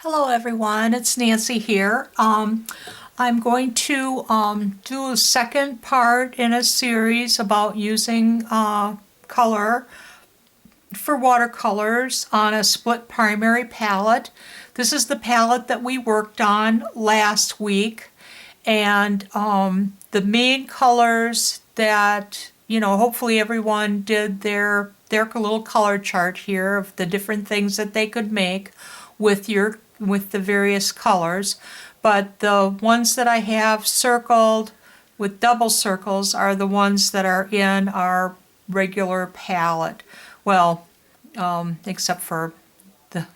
Hello everyone, it's Nancy here. I'm going to do a second part in a series about using color for watercolors on a split primary palette. This is the palette that we worked on last week, and the main colors that, hopefully everyone did their little color chart here of the different things that they could make with the various colors. But the ones that I have circled with double circles are the ones that are in our regular palette. Well, except for the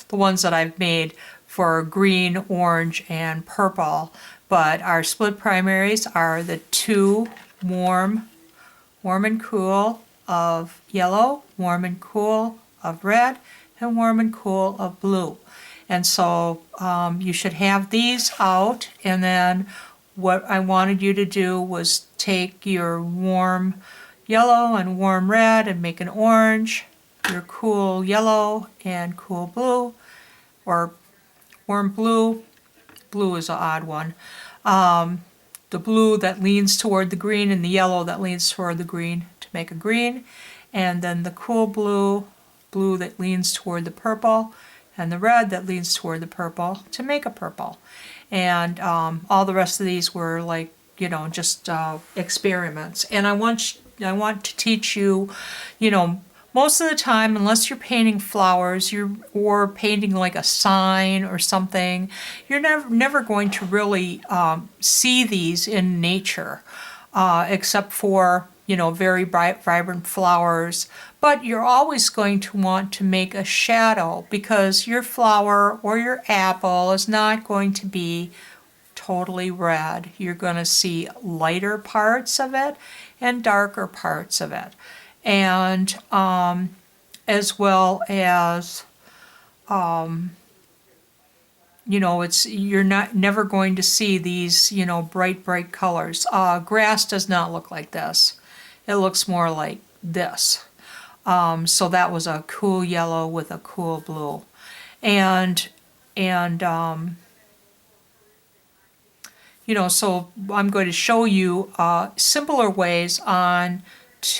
the ones that I've made for green, orange, and purple. But our split primaries are the two warm and cool of yellow, warm and cool of red, and warm and cool of blue. And so you should have these out, and then what I wanted you to do was take your warm yellow and warm red and make an orange, your cool yellow and cool blue, or warm blue. Blue is an odd one. The blue that leans toward the green and the yellow that leans toward the green to make a green, and then the cool blue that leans toward the purple, and the red that leans toward the purple to make a purple. And all the rest of these were like, just experiments. And I want to teach you, most of the time, unless you're painting flowers, or painting like a sign or something, you're never going to really see these in nature, except for very bright, vibrant flowers. But you're always going to want to make a shadow, because your flower or your apple is not going to be totally red. You're going to see lighter parts of it and darker parts of it. And as well as, you're never going to see these, bright colors. Grass does not look like this. It looks more like this. So that was a cool yellow with a cool blue. And so I'm going to show you simpler ways on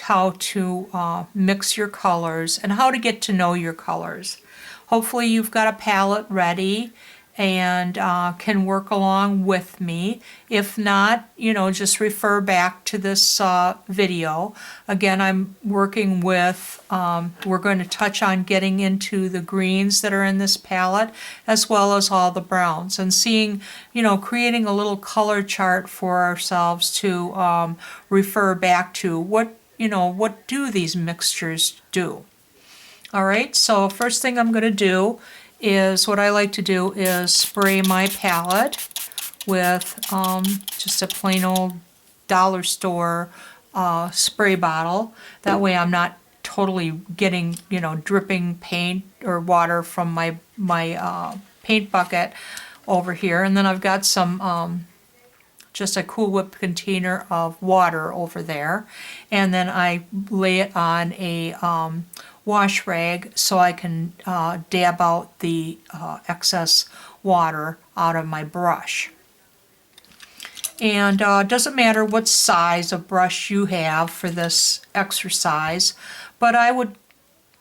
how to mix your colors and how to get to know your colors. Hopefully you've got a palette ready and can work along with me. If not, just refer back to this video. Again, I'm working with, we're going to touch on getting into the greens that are in this palette, as well as all the browns, and seeing, creating a little color chart for ourselves to refer back to. What do these mixtures do? All right, so first thing I'm going to do is, what I like to do is spray my palette with just a plain old dollar store spray bottle. That way I'm not totally getting, dripping paint or water from my paint bucket over here. And then I've got some just a Cool Whip container of water over there, and then I lay it on a wash rag so I can dab out the excess water out of my brush. And it doesn't matter what size of brush you have for this exercise, but I would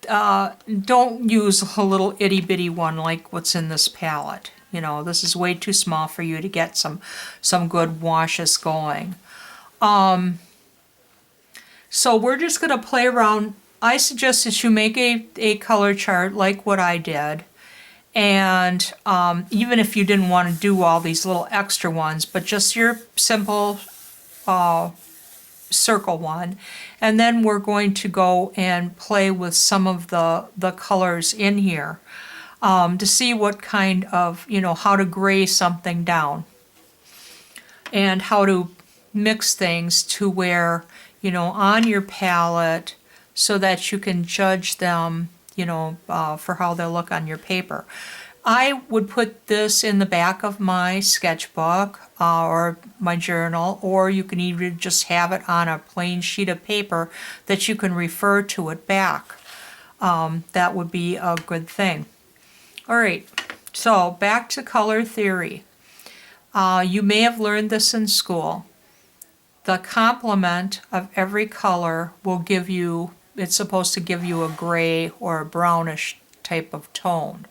don't use a little itty bitty one like what's in this palette. This is way too small for you to get some good washes going. So we're just going to play around. I suggest that you make a color chart like what I did. And even if you didn't want to do all these little extra ones, but just your simple circle one. And then we're going to go and play with some of the colors in here. To see what kind of, how to gray something down and how to mix things to where, on your palette, so that you can judge them, for how they look on your paper. I would put this in the back of my sketchbook or my journal, or you can even just have it on a plain sheet of paper that you can refer to it back. That would be a good thing. All right, So back to color theory. You may have learned this in school. The complement of every color will give you, it's supposed to give you a gray or a brownish type of tone.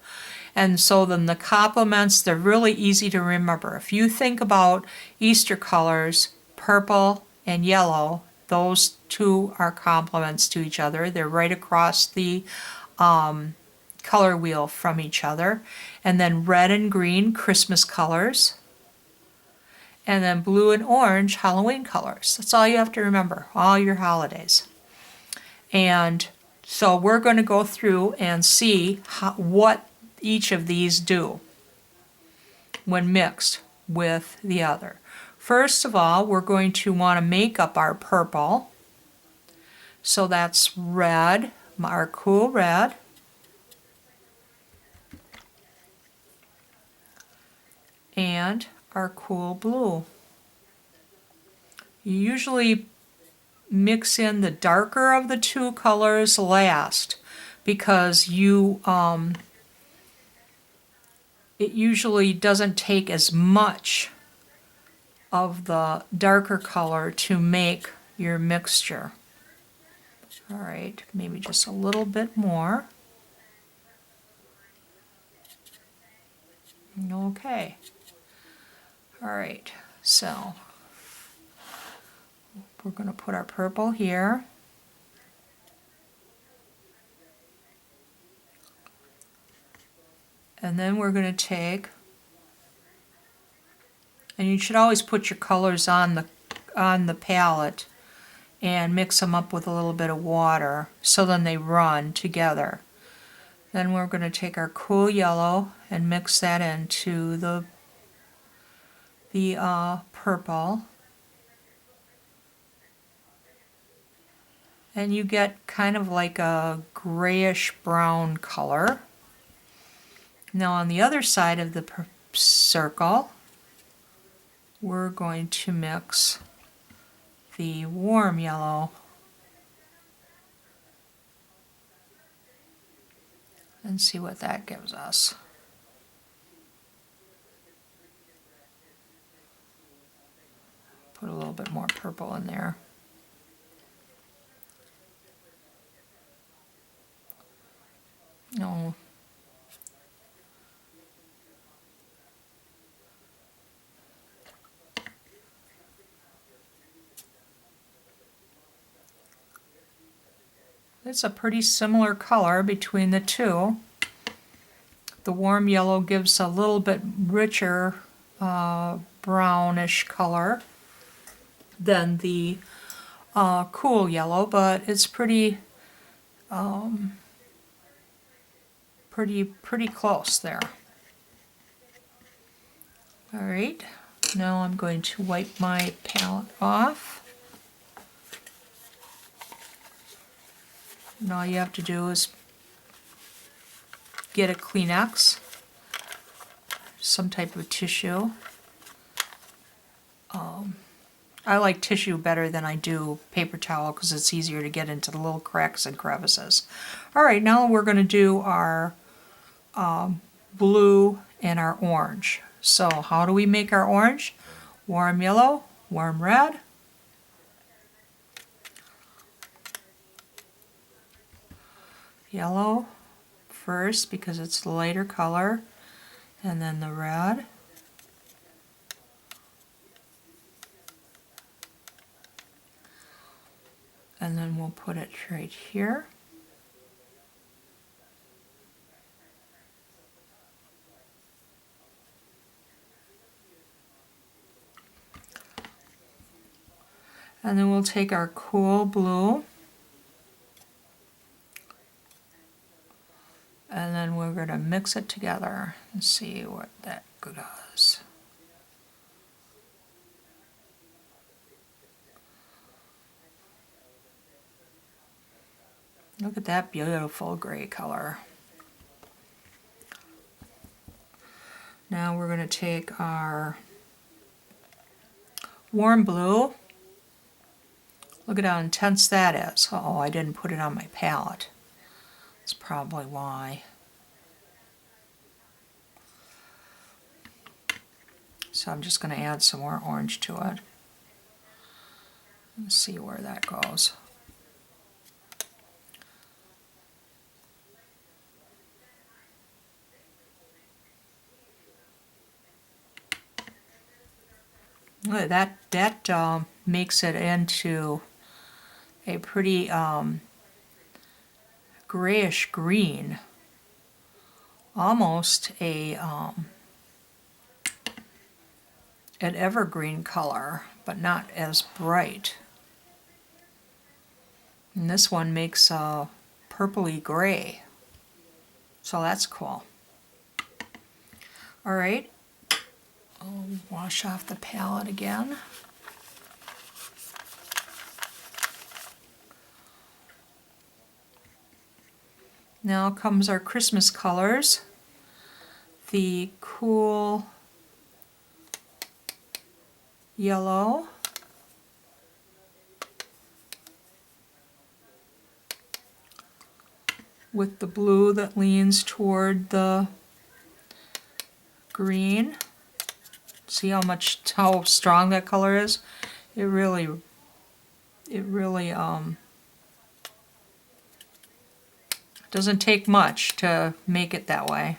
And so then the complements, they're really easy to remember. If you think about Easter colors, purple and yellow, those two are complements to each other. They're right across the color wheel from each other. And then red and green, Christmas colors. And then blue and orange, Halloween colors. That's all you have to remember, all your holidays. And so we're going to go through and see what each of these do when mixed with the other. First of all, we're going to want to make up our purple. So that's red, our cool red. And our cool blue. You usually mix in the darker of the two colors last because it usually doesn't take as much of the darker color to make your mixture. All right, maybe just a little bit more. Okay. All right, so we're going to put our purple here. And then we're going to take, and you should always put your colors on the palette and mix them up with a little bit of water so then they run together. Then we're going to take our cool yellow and mix that into the purple. And you get kind of like a grayish brown color. Now on the other side of the circle, we're going to mix the warm yellow and see what that gives us. Put a little bit more purple in there. No. It's a pretty similar color between the two. The warm yellow gives a little bit richer brownish color than the cool yellow, but it's pretty pretty close there. All right, now I'm going to wipe my palette off. And all you have to do is get a Kleenex, some type of tissue. I like tissue better than I do paper towel because it's easier to get into the little cracks and crevices. All right, now we're going to do our blue and our orange. So how do we make our orange? Warm yellow, warm red. Yellow first because it's the lighter color, and then the red. And then we'll put it right here. And then we'll take our cool blue. And then we're going to mix it together and see what that does. Look at that beautiful gray color. Now we're going to take our warm blue. Look at how intense that is. Oh, I didn't put it on my palette. That's probably why. So I'm just going to add some more orange to it. Let's see where that goes. Look, that makes it into a pretty grayish green, almost an evergreen color, but not as bright. And this one makes a purpley gray, so that's cool. All right, I'll wash off the palette again. Now comes our Christmas colors. The cool yellow, with the blue that leans toward the green. See how strong that color is? It really doesn't take much to make it that way.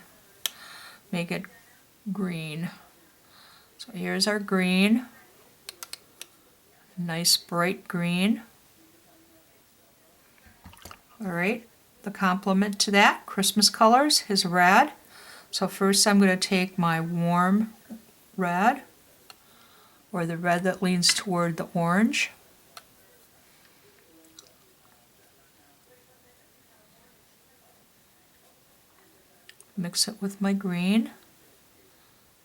Make it green. So here's our green. Nice bright green. All right, the complement to that, Christmas colors, is red. So first I'm going to take my warm red, or the red that leans toward the orange. Mix it with my green.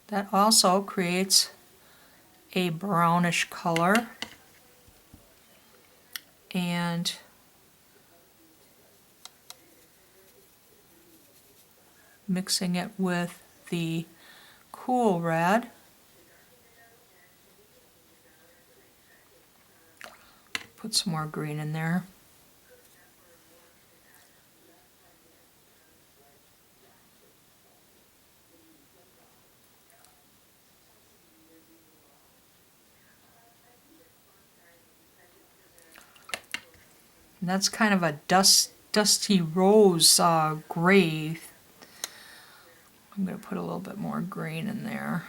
That also creates a brownish color. And mixing it with the cool red. Put some more green in there. And that's kind of a dusty rose gray. I'm going to put a little bit more green in there.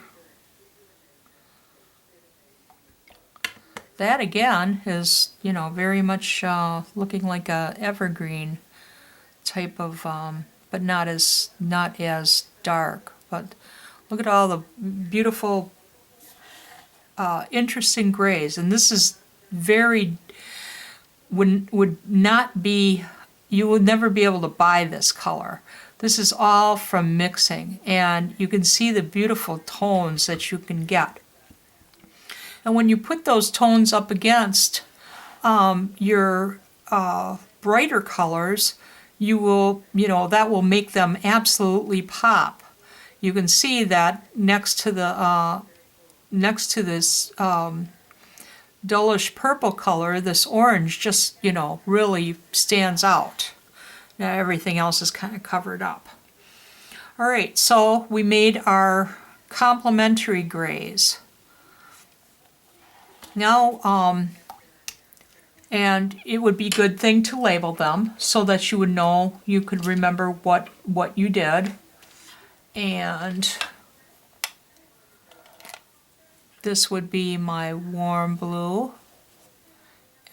That again is, very much looking like a evergreen type of, but not as dark. But look at all the beautiful, interesting grays, and this is would not be, you would never be able to buy this color. This is all from mixing, and you can see the beautiful tones that you can get. And when you put those tones up against your brighter colors, you will, that will make them absolutely pop. You can see that next to this dullish purple color, this orange just, really stands out. Now everything else is kind of covered up. All right, so we made our complementary grays. Now, and it would be a good thing to label them so that you would know, you could remember what you did. And this would be my warm blue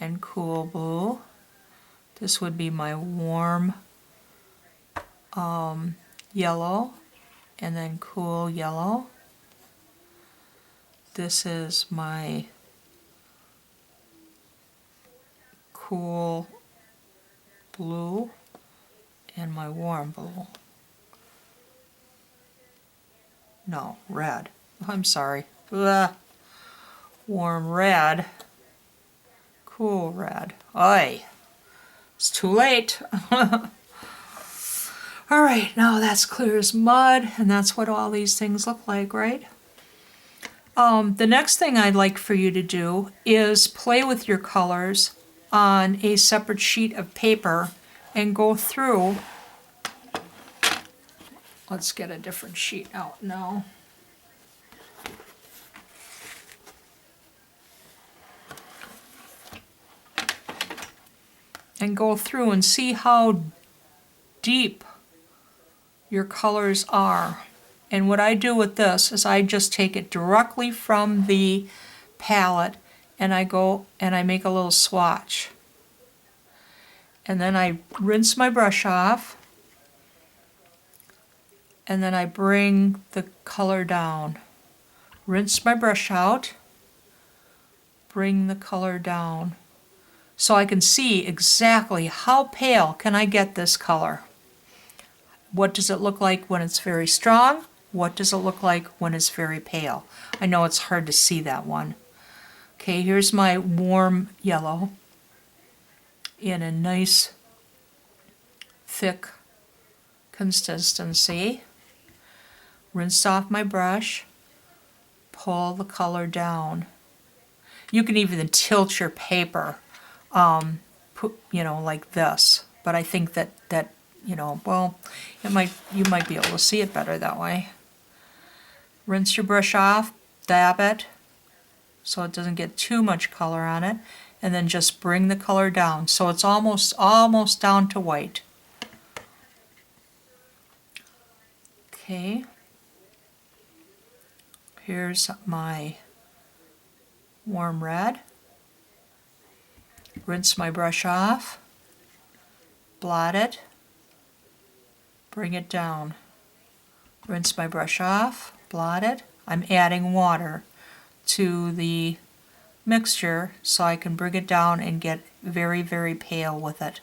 and cool blue. This would be my warm yellow and then cool yellow. This is my cool blue and my warm blue. No, red. I'm sorry. Blah. Warm red, cool red. Oy, it's too late. All right, now that's clear as mud, and that's what all these things look like, right? The next thing I'd like for you to do is play with your colors on a separate sheet of paper and go through. Let's get a different sheet out now. and go through and see how deep your colors are. And what I do with this is I just take it directly from the palette and I go and I make a little swatch. And then I rinse my brush off and then I bring the color down. Rinse my brush out, bring the color down. So I can see exactly how pale can I get this color. What does it look like when it's very strong? What does it look like when it's very pale? I know it's hard to see that one. Okay, here's my warm yellow in a nice thick consistency. Rinse off my brush, pull the color down. You can even tilt your paper, like this. But I think that well, you might be able to see it better that way. Rinse your brush off, dab it, so it doesn't get too much color on it, and then just bring the color down so it's almost down to white. Okay, here's my warm red. Rinse my brush off, blot it, bring it down. Rinse my brush off, blot it. I'm adding water to the mixture so I can bring it down and get very, very pale with it.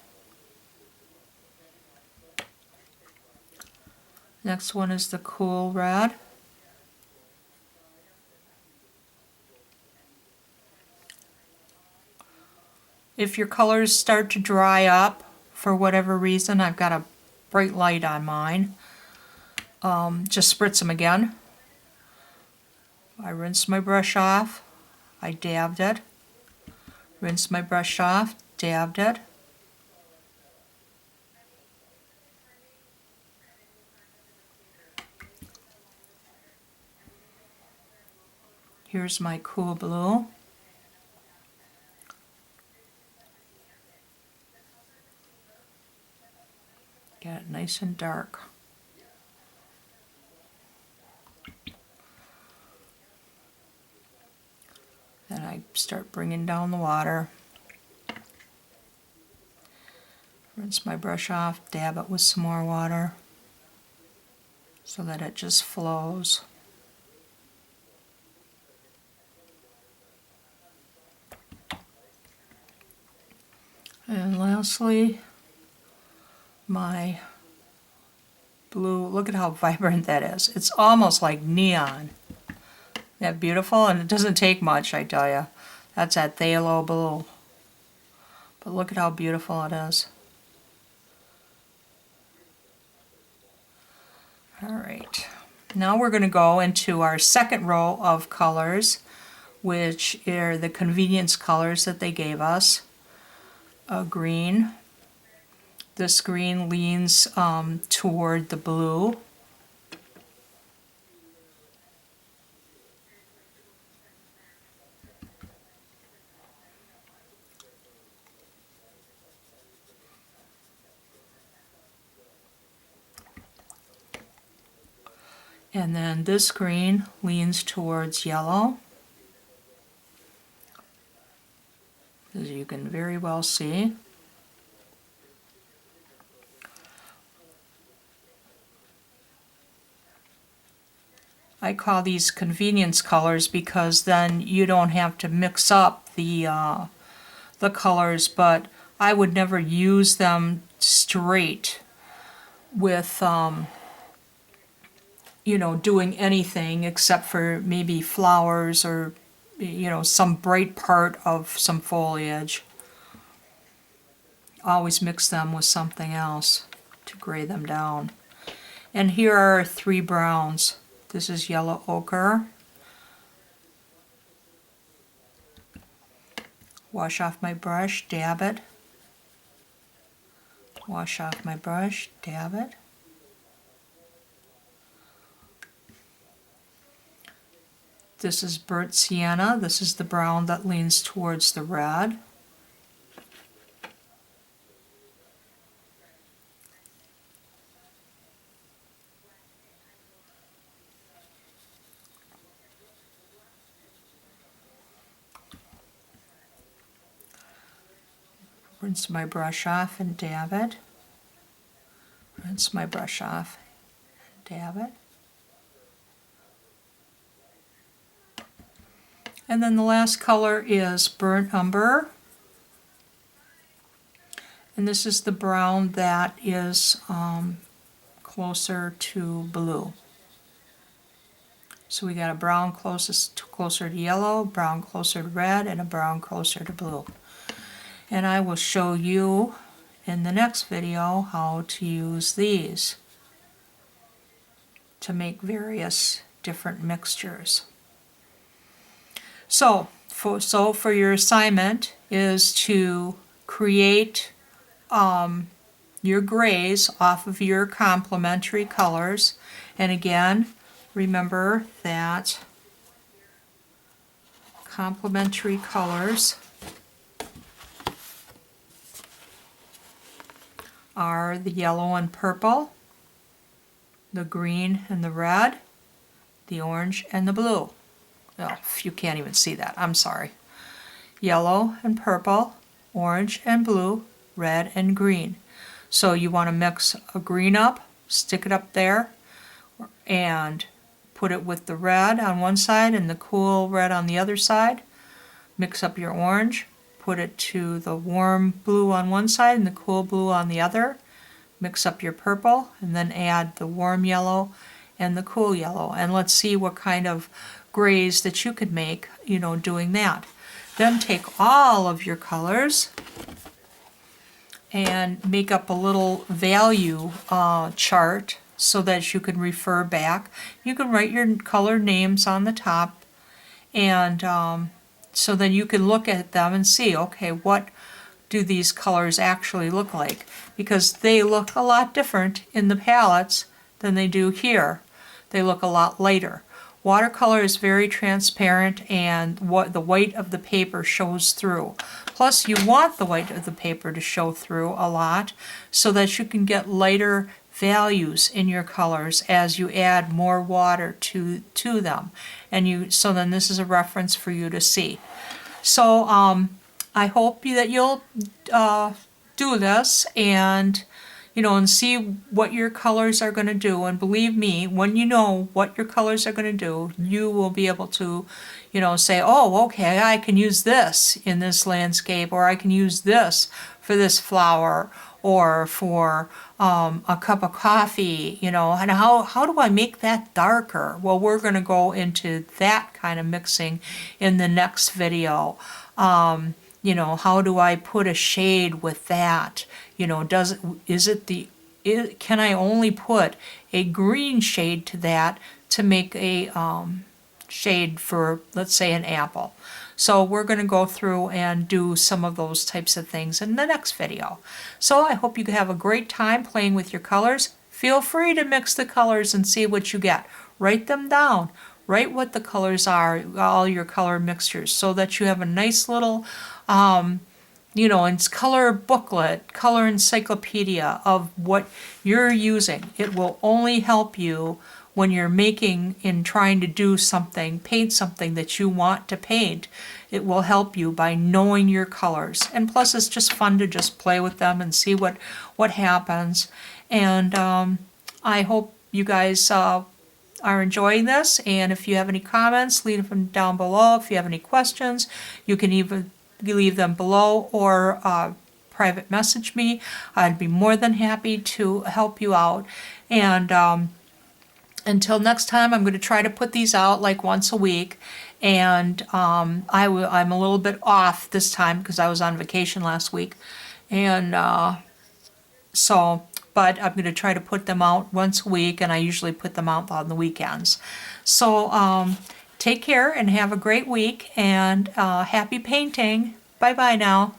Next one is the cool red. If your colors start to dry up for whatever reason, I've got a bright light on mine, just spritz them again. I rinse my brush off, I dabbed it, rinse my brush off, dabbed it. Here's my cool blue. Get it nice and dark. Then I start bringing down the water. Rinse my brush off, dab it with some more water so that it just flows. And lastly, my blue. Look at how vibrant that is. It's almost like neon. Isn't that beautiful? And it doesn't take much, I tell you. That's that phthalo blue. But look at how beautiful it is. Alright, now we're going to go into our second row of colors, which are the convenience colors that they gave us. A green. This green leans toward the blue. And then this green leans towards yellow, as you can very well see. I call these convenience colors because then you don't have to mix up the colors, but I would never use them straight with doing anything except for maybe flowers or some bright part of some foliage. Always mix them with something else to gray them down. And here are 3 browns. This is yellow ochre. Wash off my brush, dab it. Wash off my brush, dab it. This is burnt sienna. This is the brown that leans towards the red. Rinse my brush off and dab it. Rinse my brush off and dab it. And then the last color is Burnt Umber. And this is the brown that is closer to blue. So we got a brown closer to yellow, brown closer to red, and a brown closer to blue. And I will show you in the next video how to use these to make various different mixtures. So for your assignment is to create your grays off of your complementary colors. And again, remember that complementary colors are the yellow and purple, the green and the red, the orange and the blue. Oh, you can't even see that, I'm sorry. Yellow and purple, orange and blue, red and green. So you want to mix a green up, stick it up there, and put it with the red on one side and the cool red on the other side. Mix up your orange, put it to the warm blue on one side and the cool blue on the other. Mix up your purple and then add the warm yellow and the cool yellow. And let's see what kind of grays that you could make, doing that. Then take all of your colors and make up a little value chart so that you can refer back. You can write your color names on the top, and so then you can look at them and see, okay, what do these colors actually look like? Because they look a lot different in the palettes than they do here. They look a lot lighter. Watercolor is very transparent, and the white of the paper shows through. Plus, you want the white of the paper to show through a lot so that you can get lighter values in your colors as you add more water to them. And so then this is a reference for you to see. So I hope that you'll do this and see what your colors are going to do. And believe me, when you know what your colors are going to do, you will be able to, say, oh, okay, I can use this in this landscape, or I can use this for this flower, or for a cup of coffee, and how do I make that darker? Well, we're going to go into that kind of mixing in the next video. How do I put a shade with that? Can I only put a green shade to that to make a shade for, let's say, an apple? So we're going to go through and do some of those types of things in the next video. So I hope you have a great time playing with your colors. Feel free to mix the colors and see what you get. Write them down. Write what the colors are, all your color mixtures, so that you have a nice little it's color booklet, color encyclopedia of what you're using. It will only help you when you're making and trying to do something, paint something that you want to paint. It will help you by knowing your colors. And plus, it's just fun to just play with them and see what happens. And I hope you guys are enjoying this. And if you have any comments, leave them down below. If you have any questions, you can even leave them below or private message me. I'd be more than happy to help you out. And until next time, I'm going to try to put these out like once a week. And I'm a little bit off this time because I was on vacation last week. And but I'm going to try to put them out once a week, and I usually put them out on the weekends. So take care and have a great week, and happy painting. Bye-bye now.